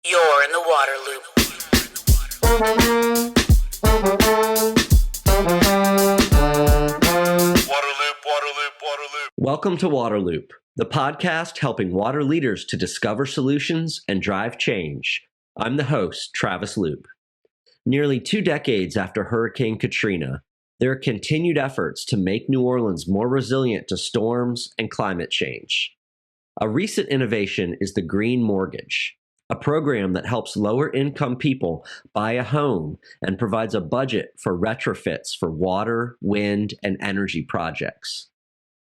You're in the water loop. Welcome to Waterloop, the podcast helping water leaders to discover solutions and drive change. I'm the host, Travis Loop. Nearly 2 decades after Hurricane Katrina, there are continued efforts to make New Orleans more resilient to storms and climate change. A recent innovation is the Green Mortgage, a program that helps lower-income people buy a home and provides a budget for retrofits for water, wind, and energy projects.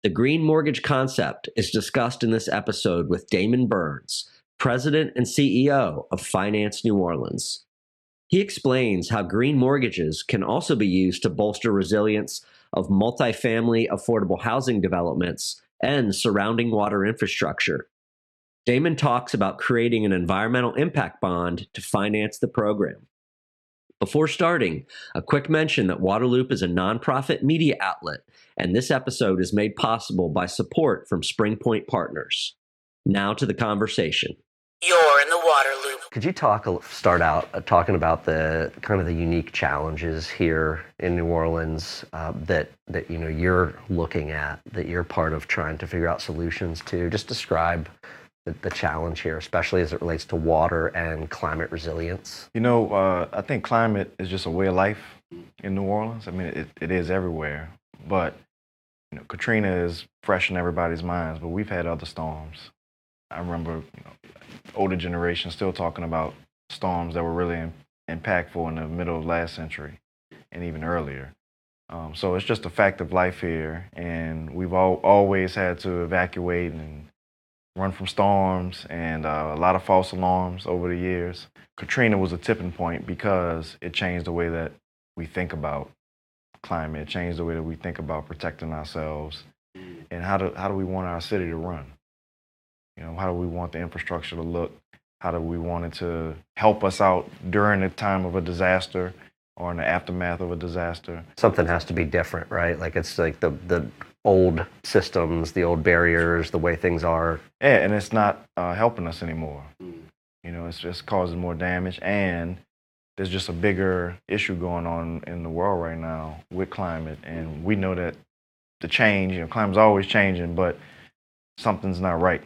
The Green Mortgage concept is discussed in this episode with Damon Burns, President and CEO of Finance New Orleans. He explains how green mortgages can also be used to bolster resilience of multifamily affordable housing developments and surrounding water infrastructure. Damon talks about creating an environmental impact bond to finance the program. Before starting, a quick mention that Waterloop is a nonprofit media outlet, and this episode is made possible by support from SpringPoint Partners. Now to the conversation. You're in the water loop. Could you start out talking about the kind of the unique challenges here in New Orleans that you're looking at, that you're part of trying to figure out solutions to? Just describe the challenge here, especially as it relates to water and climate resilience. I think climate is just a way of life in New Orleans. I mean, it is everywhere, but Katrina is fresh in everybody's minds, but we've had other storms. I remember, older generations still talking about storms that were really impactful in the middle of last century and even earlier. So it's just a fact of life here, and we've always had to evacuate and run from storms and a lot of false alarms over the years. Katrina was a tipping point because it changed the way that we think about climate, it changed the way that we think about protecting ourselves, and how do we want our city to run? How do we want the infrastructure to look? How do we want it to help us out during the time of a disaster or in the aftermath of a disaster? Something has to be different, right? Like it's like the old systems, the old barriers, the way things are. Yeah, and it's not helping us anymore. It's just causing more damage, and there's just a bigger issue going on in the world right now with climate, and we know that the change, climate's always changing, but something's not right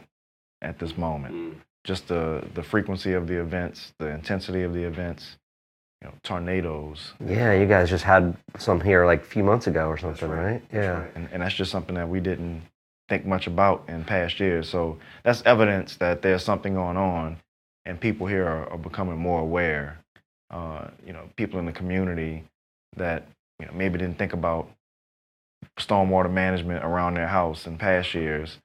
at this moment. Just the frequency of the events, the intensity of the events, tornadoes. Yeah, you guys just had some here like a few months ago or something, right? Yeah. Right. And that's just something that we didn't think much about in past years. So that's evidence that there's something going on, and people here are becoming more aware. People in the community that maybe didn't think about stormwater management around their house in past years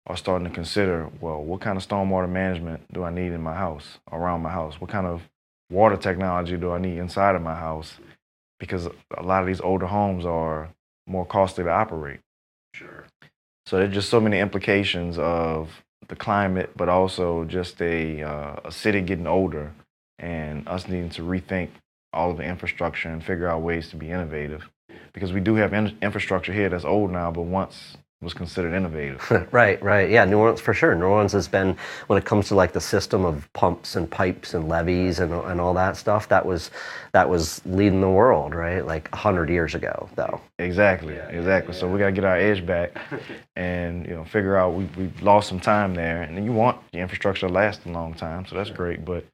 are starting to consider, well, what kind of stormwater management do I need in my house, around my house? What kind of water technology do I need inside of my house? Because a lot of these older homes are more costly to operate. Sure. So there's just so many implications of the climate, but also just a city getting older and us needing to rethink all of the infrastructure and figure out ways to be innovative. Because we do have infrastructure here that's old now, but once was considered innovative. Right. Yeah, New Orleans, for sure. New Orleans has been, when it comes to like the system of pumps and pipes and levees and all that stuff, that was leading the world, right? Like 100 years ago, though. Exactly. So we got to get our edge back and figure out we've lost some time there. And you want the infrastructure to last a long time, so that's great. But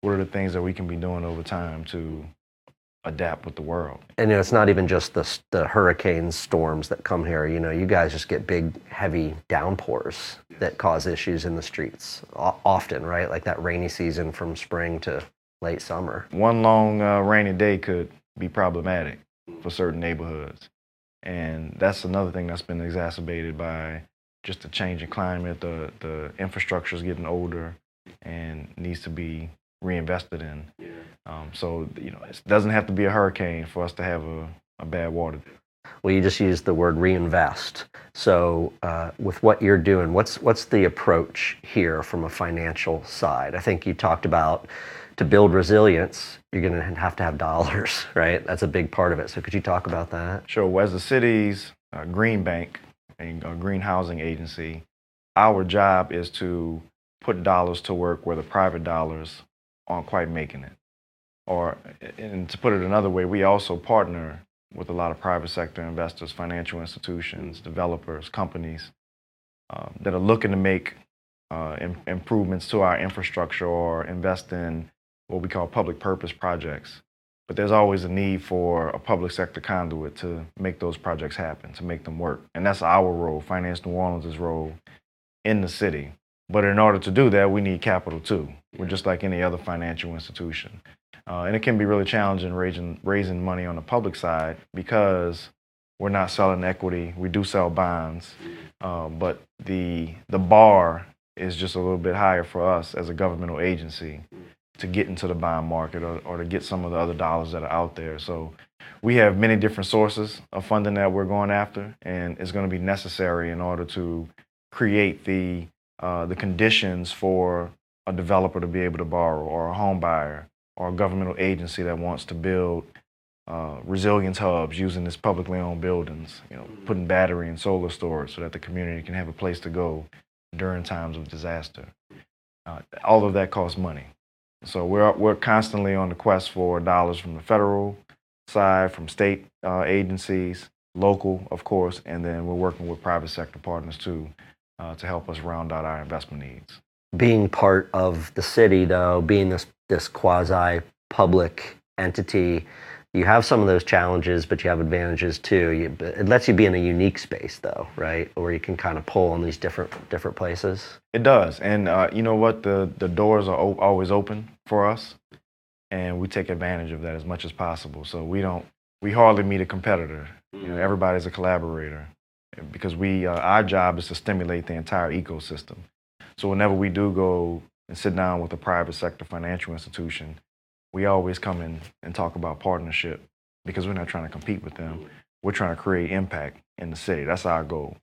what are the things that we can be doing over time to adapt with the world? And it's not even just the hurricane storms that come here. You guys just get big, heavy downpours that cause issues in the streets often, right? Like that rainy season from spring to late summer. One long rainy day could be problematic for certain neighborhoods. And that's another thing that's been exacerbated by just the change in climate. The infrastructure is getting older and needs to be reinvested in. So it doesn't have to be a hurricane for us to have a bad water. Well, you just used the word reinvest. So with what you're doing, what's the approach here from a financial side? I think you talked about to build resilience, you're going to have dollars, right? That's a big part of it. So could you talk about that? Sure. Well, as the city's green bank and green housing agency, our job is to put dollars to work where the private dollars aren't quite making it. Or, and to put it another way, we also partner with a lot of private sector investors, financial institutions, developers, companies that are looking to make improvements to our infrastructure or invest in what we call public purpose projects. But there's always a need for a public sector conduit to make those projects happen, to make them work. And that's our role, Finance New Orleans' role in the city. But in order to do that, we need capital too. We're just like any other financial institution. And it can be really challenging raising money on the public side because we're not selling equity. We do sell bonds, but the bar is just a little bit higher for us as a governmental agency to get into the bond market or to get some of the other dollars that are out there. So we have many different sources of funding that we're going after, and it's going to be necessary in order to create the conditions for a developer to be able to borrow, or a home buyer, or a governmental agency that wants to build resilience hubs using these publicly owned buildings, putting battery and solar storage so that the community can have a place to go during times of disaster. All of that costs money. So we're constantly on the quest for dollars from the federal side, from state agencies, local, of course, and then we're working with private sector partners too to help us round out our investment needs. Being part of the city, though, being this quasi-public entity, you have some of those challenges, but you have advantages too. It lets you be in a unique space, though, right? Where you can kind of pull on these different places. It does, and you know what? The doors are always open for us, and we take advantage of that as much as possible. So we hardly meet a competitor. Everybody's a collaborator, because our job is to stimulate the entire ecosystem. So whenever we do go and sit down with a private sector financial institution, we always come in and talk about partnership, because we're not trying to compete with them. We're trying to create impact in the city. That's our goal.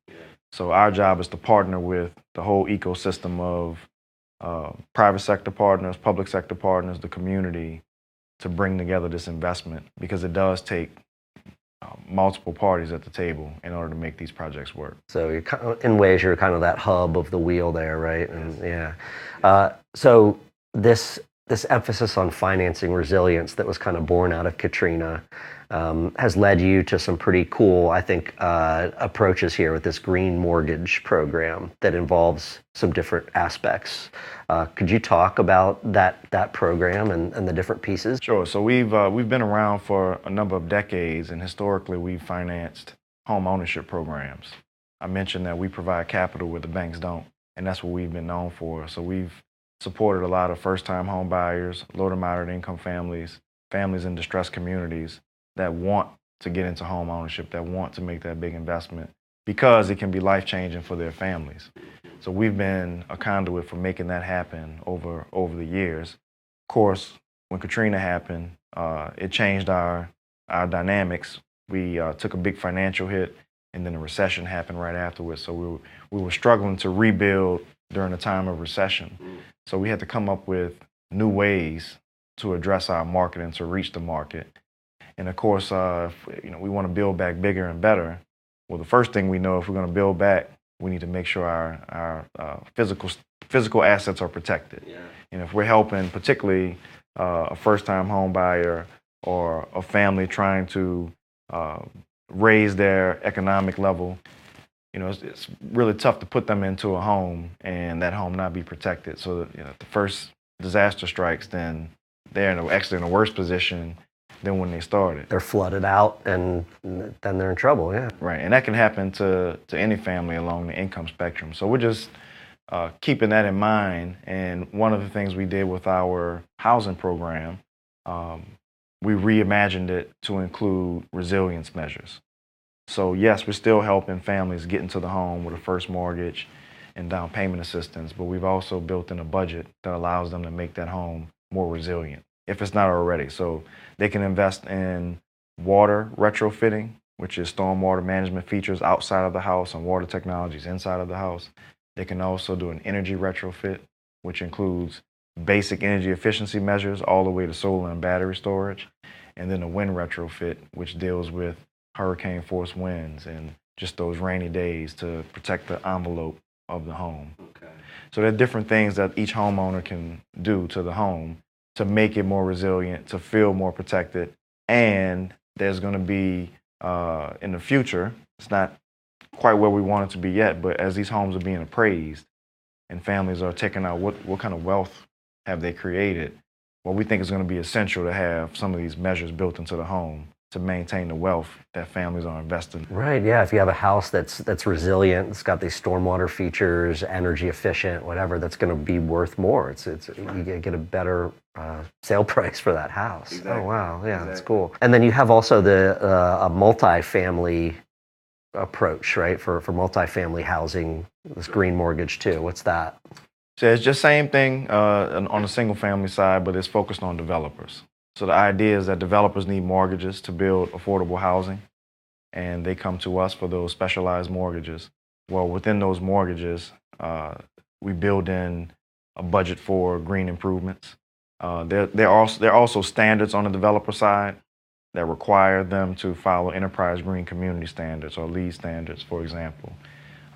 So our job is to partner with the whole ecosystem of private sector partners, public sector partners, the community, to bring together this investment, because it does take multiple parties at the table in order to make these projects work. So in ways, you're kind of that hub of the wheel there, right? And yeah. So this emphasis on financing resilience that was kind of born out of Katrina has led you to some pretty cool, I think, approaches here with this green mortgage program that involves some different aspects. Could you talk about that program and the different pieces? Sure. So we've been around for a number of decades, and historically we've financed home ownership programs. I mentioned that we provide capital where the banks don't, and that's what we've been known for. So we've supported a lot of first-time home buyers, low to moderate income families in distressed communities that want to get into home ownership, that want to make that big investment, because it can be life-changing for their families. So we've been a conduit for making that happen over the years. Of course, when Katrina happened, it changed our dynamics. We took a big financial hit, and then a recession happened right afterwards. So we were struggling to rebuild during a time of recession. So we had to come up with new ways to address our market and to reach the market. And of course, we want to build back bigger and better. Well, the first thing we know, if we're going to build back, we need to make sure our physical assets are protected. Yeah. And if we're helping, particularly a first-time home buyer or a family trying to raise their economic level, it's really tough to put them into a home and that home not be protected. So that, if the first disaster strikes, then they're actually in a worse position than when they started. They're flooded out, and then they're in trouble, yeah. Right, and that can happen to any family along the income spectrum. So we're just keeping that in mind. And one of the things we did with our housing program, we reimagined it to include resilience measures. So yes, we're still helping families get into the home with a first mortgage and down payment assistance, but we've also built in a budget that allows them to make that home more resilient, if it's not already. So they can invest in water retrofitting, which is stormwater management features outside of the house, and water technologies inside of the house. They can also do an energy retrofit, which includes basic energy efficiency measures all the way to solar and battery storage, and then a wind retrofit, which deals with hurricane force winds and just those rainy days to protect the envelope of the home. Okay. So there are different things that each homeowner can do to the home to make it more resilient, to feel more protected. And there's going to be, in the future, it's not quite where we want it to be yet, but as these homes are being appraised and families are taking out what kind of wealth have they created, well, we think it's going to be essential to have some of these measures built into the home to maintain the wealth that families are investing. Right, yeah. If you have a house that's resilient, it's got these stormwater features, energy efficient, whatever, that's going to be worth more. It's you get a better sale price for that house. Exactly. Oh wow, yeah, Exactly. That's cool. And then you have also the a multifamily approach, right, for multifamily housing, this green mortgage too. What's that? So it's just same thing on the single family side, but it's focused on developers. So the idea is that developers need mortgages to build affordable housing, and they come to us for those specialized mortgages. Well, within those mortgages, we build in a budget for green improvements. There are also standards on the developer side that require them to follow enterprise green community standards or LEED standards, for example.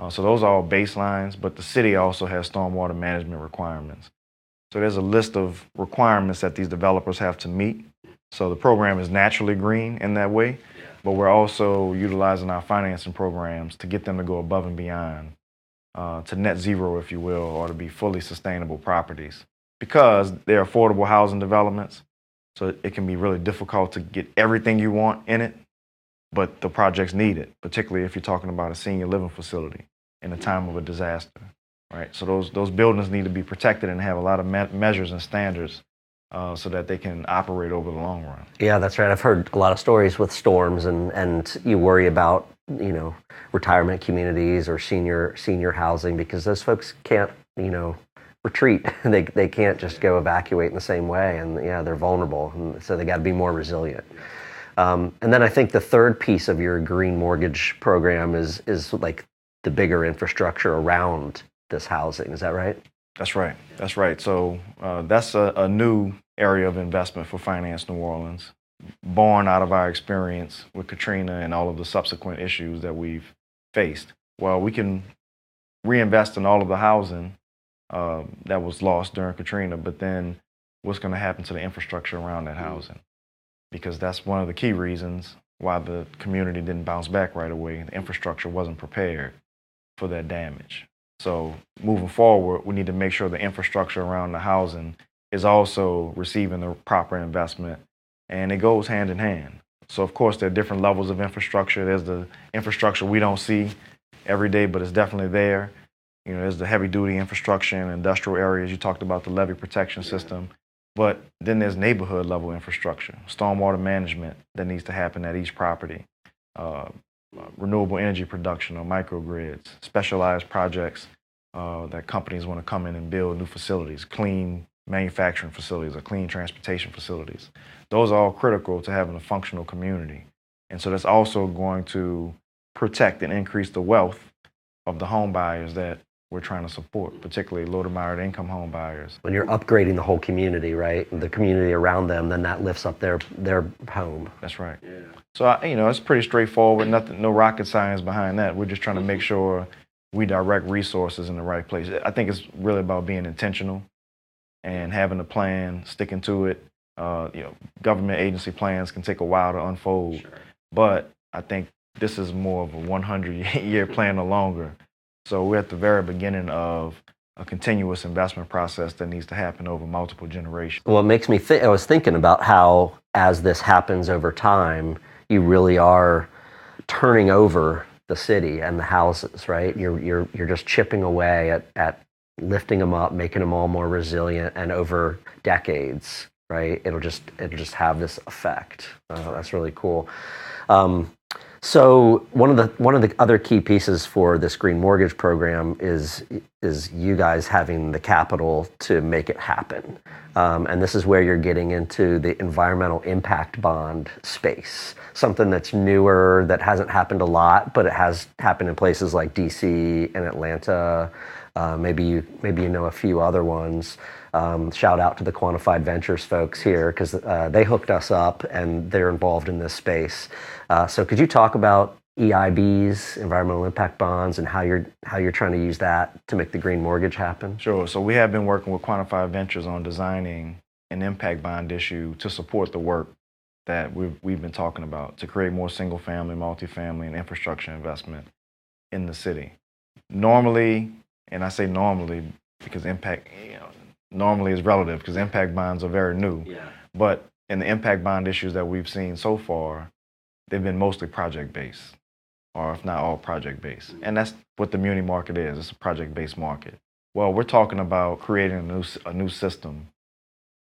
So those are all baselines, but the city also has stormwater management requirements. So there's a list of requirements that these developers have to meet. So the program is naturally green in that way, but we're also utilizing our financing programs to get them to go above and beyond, to net zero, if you will, or to be fully sustainable properties. Because they're affordable housing developments, so it can be really difficult to get everything you want in it, but the projects need it, particularly if you're talking about a senior living facility in a time of a disaster. Right, so those buildings need to be protected and have a lot of measures and standards so that they can operate over the long run. Yeah, that's right. I've heard a lot of stories with storms, and you worry about retirement communities or senior housing because those folks can't retreat. They can't just go evacuate in the same way, and yeah, they're vulnerable, and so they got to be more resilient. And then I think the third piece of your green mortgage program is like the bigger infrastructure around this housing. Is that right? That's right. That's right. So that's a new area of investment for Finance New Orleans, born out of our experience with Katrina and all of the subsequent issues that we've faced. Well, we can reinvest in all of the housing that was lost during Katrina, but then what's going to happen to the infrastructure around that housing? Because that's one of the key reasons why the community didn't bounce back right away. The infrastructure wasn't prepared for that damage. So moving forward, we need to make sure the infrastructure around the housing is also receiving the proper investment, and it goes hand in hand. So of course, there are different levels of infrastructure. There's the infrastructure we don't see every day, but it's definitely there. There's the heavy duty infrastructure in industrial areas. You talked about the levee protection system, but then there's neighborhood level infrastructure, stormwater management that needs to happen at each property. Renewable energy production or microgrids, specialized projects that companies want to come in and build new facilities, clean manufacturing facilities or clean transportation facilities. Those are all critical to having a functional community. And so that's also going to protect and increase the wealth of the home buyers that we're trying to support, particularly low to moderate income home buyers. When you're upgrading the whole community, right, the community around them, then that lifts up their home. That's right. Yeah. So it's pretty straightforward. No rocket science behind that. We're just trying to make sure we direct resources in the right place. I think it's really about being intentional and having a plan, sticking to it. Government agency plans can take a while to unfold, but I think this is more of a 100-year plan or longer. So we're at the very beginning of a continuous investment process that needs to happen over multiple generations. Well, it makes me think. I was thinking about how, as this happens over time, you really are turning over the city and the houses, right? You're just chipping away at lifting them up, making them all more resilient, and over decades, right? It'll just have this effect. That's really cool. So one of the other key pieces for this green mortgage program is you guys having the capital to make it happen, and this is where you're getting into the environmental impact bond space, something that's newer, that hasn't happened a lot, but it has happened in places like DC and Atlanta. Maybe you know a few other ones. Shout out to the Quantified Ventures folks here, because they hooked us up and they're involved in this space. So could you talk about EIBs, environmental impact bonds, and how you're trying to use that to make the green mortgage happen? Sure. So we have been working with Quantified Ventures on designing an impact bond issue to support the work that we've been talking about, to create more single-family, multifamily, and infrastructure investment in the city. Normally, and I say normally because normally is relative because impact bonds are very new. Yeah. But in the impact bond issues that we've seen so far, they've been mostly project-based, or if not all project-based. And that's what the muni market is. It's a project-based market. Well, we're talking about creating a new system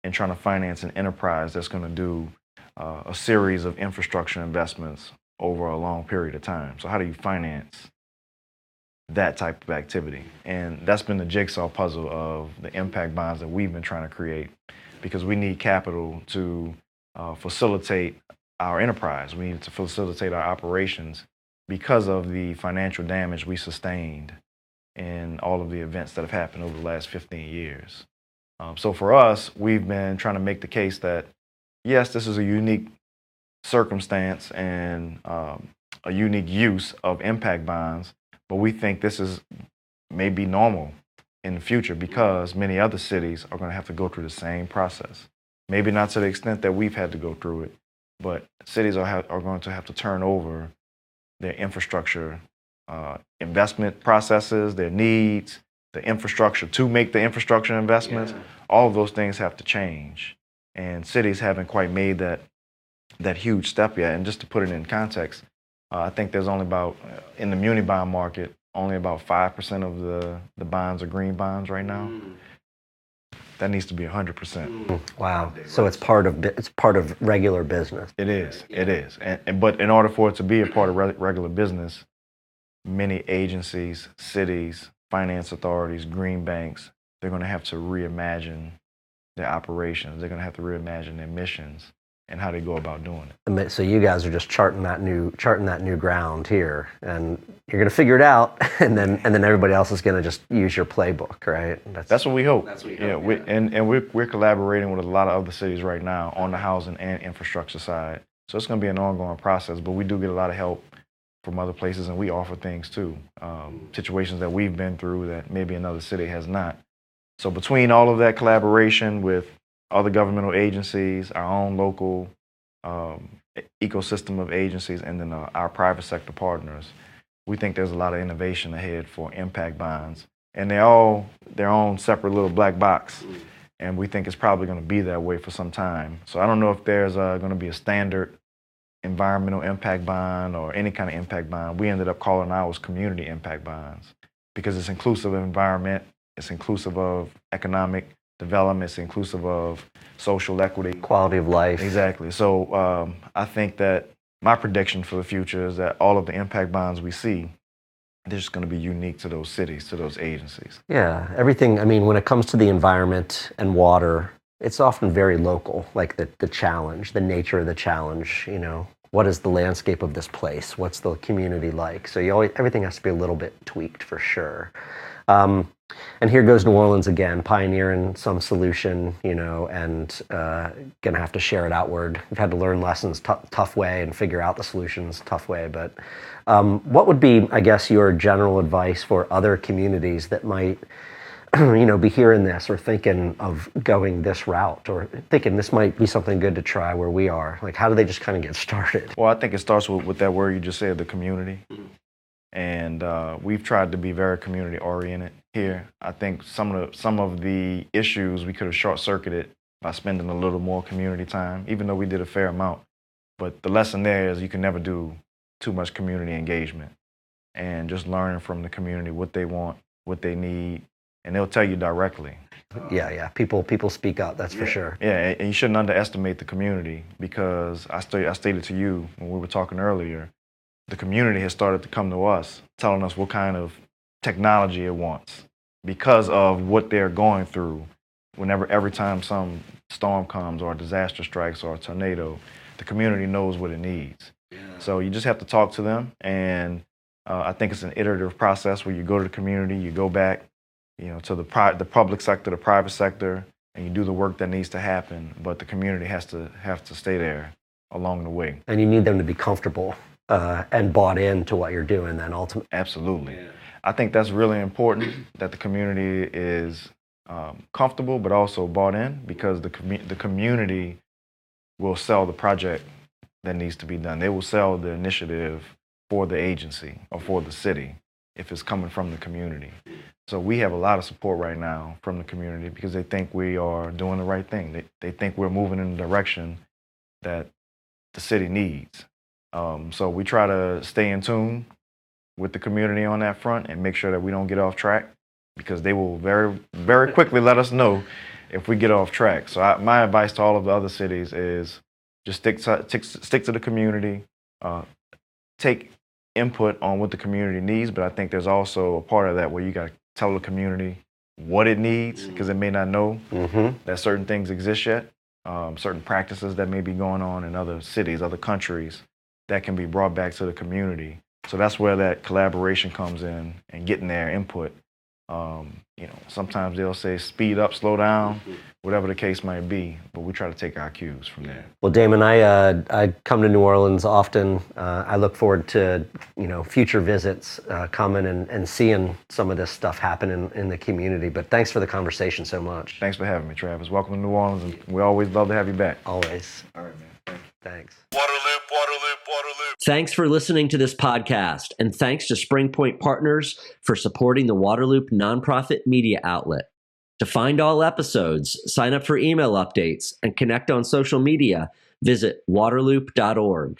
and trying to finance an enterprise that's going to do a series of infrastructure investments over a long period of time. So how do you finance that type of activity? And that's been the jigsaw puzzle of the impact bonds that we've been trying to create, because we need capital to facilitate our enterprise. We need to facilitate our operations because of the financial damage we sustained in all of the events that have happened over the last 15 years. So for us, we've been trying to make the case that, yes, this is a unique circumstance and a unique use of impact bonds, but we think this is maybe normal in the future because many other cities are going to have to go through the same process. Maybe not to the extent that we've had to go through it, but cities are going to have to turn over their infrastructure investment processes, their needs, the infrastructure to make the infrastructure investments. Yeah. All of those things have to change. And cities haven't quite made that huge step yet. And just to put it in context, I think there's only about, in the muni bond market, only about 5% of the bonds are green bonds right now. That needs to be 100%. Wow. So it's part of regular business. It is. Yeah. It is. But in order for it to be a part of regular business, many agencies, cities, finance authorities, green banks, they're going to have to reimagine their operations. They're going to have to reimagine their missions and how they go about doing it. So you guys are just charting that new ground here, and you're going to figure it out, and then everybody else is going to just use your playbook, right? That's what we hope. That's what we hope. Yeah. We're collaborating with a lot of other cities right now on the housing and infrastructure side. So it's going to be an ongoing process, but we do get a lot of help from other places, and we offer things too, situations that we've been through that maybe another city has not. So between all of that collaboration with other governmental agencies, our own local ecosystem of agencies, and then our private sector partners, we think there's a lot of innovation ahead for impact bonds. And they're all their own separate little black box. And we think it's probably going to be that way for some time. So I don't know if there's going to be a standard environmental impact bond or any kind of impact bond. We ended up calling ours community impact bonds because it's inclusive of environment, it's inclusive of economic development, it's inclusive of social equity. Quality of life. Exactly. So I think that my prediction for the future is that all of the impact bonds we see, they're just going to be unique to those cities, to those agencies. Yeah, everything, I mean, when it comes to the environment and water, it's often very local, like the challenge, the nature of the challenge, you know. What is the landscape of this place? What's the community like? So everything has to be a little bit tweaked for sure. And here goes New Orleans again, pioneering some solution, you know, and gonna have to share it outward. We've had to learn lessons tough way and figure out the solutions tough way. But what would be, I guess, your general advice for other communities that might, you know, be hearing this or thinking of going this route or thinking this might be something good to try where we are? Like, how do they just kind of get started? Well, I think it starts with that word you just said, the community. And we've tried to be very community oriented here. I think some of the issues we could have short circuited by spending a little more community time, even though we did a fair amount. But the lesson there is you can never do too much community engagement, and just learning from the community what they want, what they need, and they'll tell you directly. Yeah. People speak up, that's for sure. Yeah, and you shouldn't underestimate the community, because I stated to you when we were talking earlier, the community has started to come to us, telling us what kind of technology it wants because of what they're going through. Every time some storm comes or a disaster strikes or a tornado, the community knows what it needs. Yeah. So you just have to talk to them, and I think it's an iterative process where you go to the community, you go back, you know, to the public sector, the private sector, and you do the work that needs to happen. But the community have to stay there along the way. And you need them to be comfortable and bought into what you're doing then ultimately. Absolutely. Yeah. I think that's really important, that the community is comfortable, but also bought in because the community will sell the project that needs to be done. They will sell the initiative for the agency or for the city if it's coming from the community. So we have a lot of support right now from the community because they think we are doing the right thing. They think we're moving in the direction that the city needs. So we try to stay in tune with the community on that front and make sure that we don't get off track because they will very, very quickly let us know if we get off track. So my advice to all of the other cities is just stick to the community, take input on what the community needs, but I think there's also a part of that where you got to tell the community what it needs because it may not know that certain things exist yet, certain practices that may be going on in other cities, other countries that can be brought back to the community. So that's where that collaboration comes in and getting their input. Sometimes they'll say speed up, slow down, whatever the case might be, but we try to take our cues from there. Well, Damon, I come to New Orleans often. I look forward to future visits, coming and seeing some of this stuff happen in the community. But thanks for the conversation so much. Thanks for having me, Travis. Welcome to New Orleans, and we always love to have you back. Always. All right, man. Thank you. Thanks. Waterloop, waterloop, waterloop. Thanks for listening to this podcast, and thanks to Spring Point Partners for supporting the Waterloop nonprofit media outlet. To find all episodes, sign up for email updates, and connect on social media, visit waterloop.org.